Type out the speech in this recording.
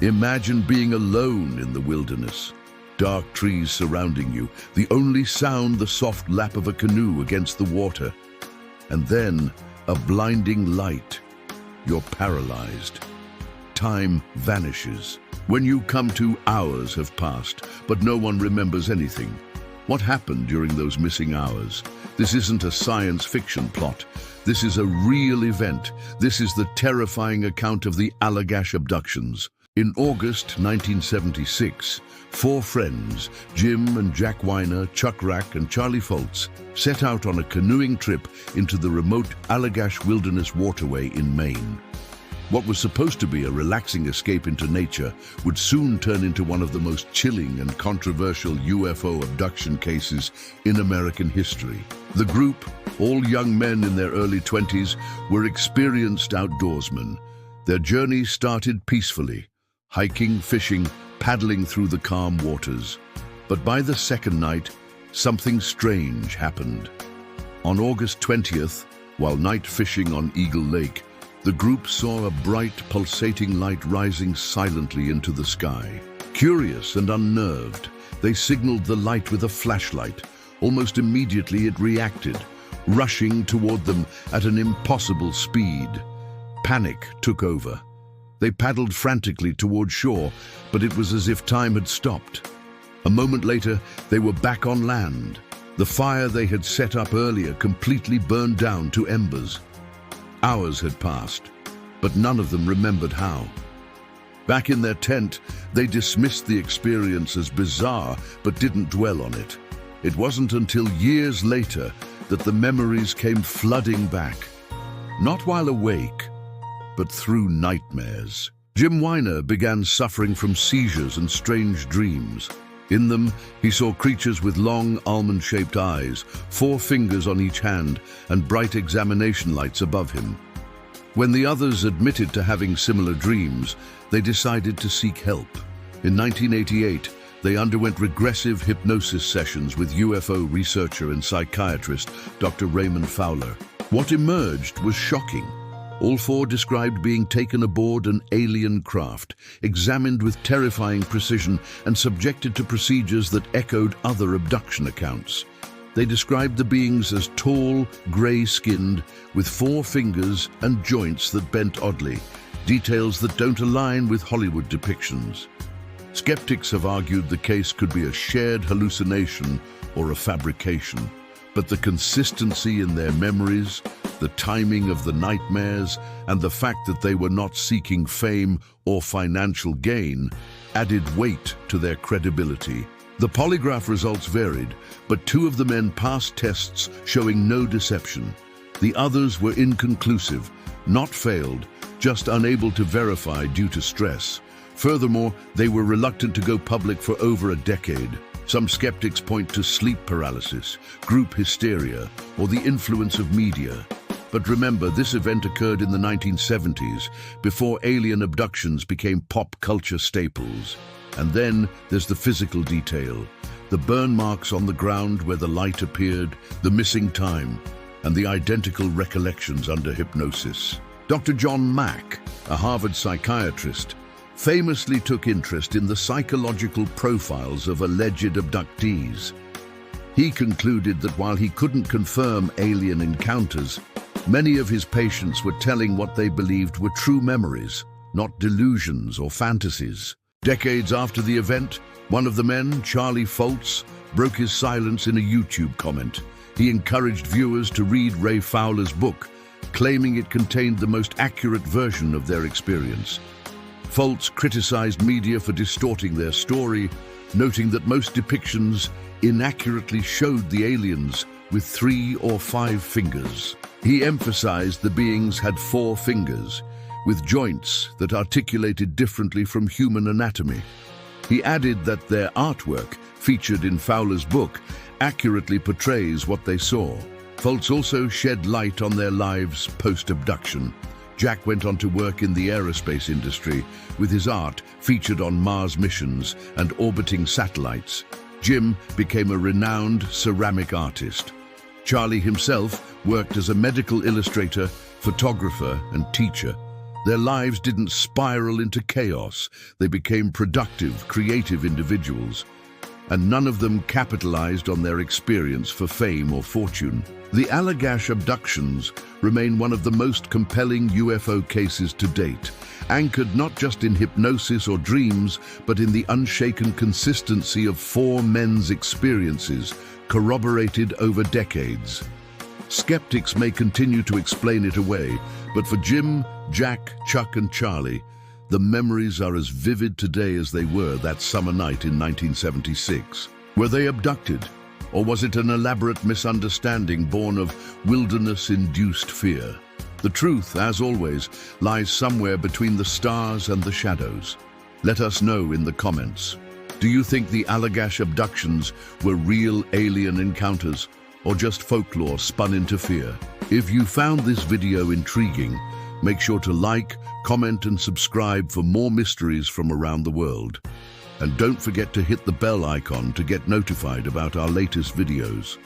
Imagine being alone in the wilderness. Dark trees surrounding you, the only sound the soft lap of a canoe against the water. And then, a blinding light. You're paralyzed. Time vanishes. When you come to, hours have passed, but no one remembers anything. What happened during those missing hours? This isn't a science fiction plot. This is a real event. This is the terrifying account of the Allagash Abductions. In August 1976, 4 friends, Jim and Jack Weiner, Chuck Rack and Charlie Foltz, set out on a canoeing trip into the remote Allagash Wilderness Waterway in Maine. What was supposed to be a relaxing escape into nature would soon turn into one of the most chilling and controversial UFO abduction cases in American history. The group, all young men in their early 20s, were experienced outdoorsmen. Their journey started peacefully, hiking, fishing, paddling through the calm waters. But by the second night, something strange happened. On August 20th, while night fishing on Eagle Lake, the group saw a bright, pulsating light rising silently into the sky. Curious and unnerved, they signaled the light with a flashlight. Almost immediately it reacted, rushing toward them at an impossible speed. Panic took over. They paddled frantically toward shore, but it was as if time had stopped. A moment later, they were back on land. The fire they had set up earlier completely burned down to embers. Hours had passed, but none of them remembered how. Back in their tent, they dismissed the experience as bizarre, but didn't dwell on it. It wasn't until years later that the memories came flooding back. Not while awake, but through nightmares. Jim Weiner began suffering from seizures and strange dreams. In them, he saw creatures with long, almond-shaped eyes, 4 fingers on each hand, and bright examination lights above him. When the others admitted to having similar dreams, they decided to seek help. In 1988, they underwent regressive hypnosis sessions with UFO researcher and psychiatrist Dr. Raymond Fowler. What emerged was shocking. All 4 described being taken aboard an alien craft, examined with terrifying precision and subjected to procedures that echoed other abduction accounts. They described the beings as tall, gray-skinned, with 4 fingers and joints that bent oddly, details that don't align with Hollywood depictions. Skeptics have argued the case could be a shared hallucination or a fabrication, but the consistency in their memories, the timing of the nightmares, and the fact that they were not seeking fame or financial gain added weight to their credibility. The polygraph results varied, but 2 of the men passed tests showing no deception. The others were inconclusive, not failed, just unable to verify due to stress. Furthermore, they were reluctant to go public for over a decade. Some skeptics point to sleep paralysis, group hysteria, or the influence of media. But remember, this event occurred in the 1970s, before alien abductions became pop culture staples. And then there's the physical detail, the burn marks on the ground where the light appeared, the missing time, and the identical recollections under hypnosis. Dr. John Mack, a Harvard psychiatrist, famously took interest in the psychological profiles of alleged abductees. He concluded that while he couldn't confirm alien encounters, many of his patients were telling what they believed were true memories, not delusions or fantasies. Decades after the event, one of the men, Charlie Foltz, broke his silence in a YouTube comment. He encouraged viewers to read Ray Fowler's book, claiming it contained the most accurate version of their experience. Foltz criticized media for distorting their story, noting that most depictions inaccurately showed the aliens with 3 or 5 fingers. He emphasized the beings had 4 fingers, with joints that articulated differently from human anatomy. He added that their artwork, featured in Fowler's book, accurately portrays what they saw. Foltz also shed light on their lives post-abduction. Jack went on to work in the aerospace industry, with his art featured on Mars missions and orbiting satellites. Jim became a renowned ceramic artist. Charlie himself worked as a medical illustrator, photographer, and teacher. Their lives didn't spiral into chaos. They became productive, creative individuals, and none of them capitalized on their experience for fame or fortune. The Allagash abductions remain one of the most compelling UFO cases to date, anchored not just in hypnosis or dreams, but in the unshaken consistency of four men's experiences, corroborated over decades. Skeptics may continue to explain it away, but for Jim, Jack, Chuck, and Charlie, the memories are as vivid today as they were that summer night in 1976. Were they abducted? Or was it an elaborate misunderstanding born of wilderness-induced fear? The truth, as always, lies somewhere between the stars and the shadows. Let us know in the comments. Do you think the Allagash abductions were real alien encounters, or just folklore spun into fear? If you found this video intriguing, make sure to like, comment, and subscribe for more mysteries from around the world. And don't forget to hit the bell icon to get notified about our latest videos.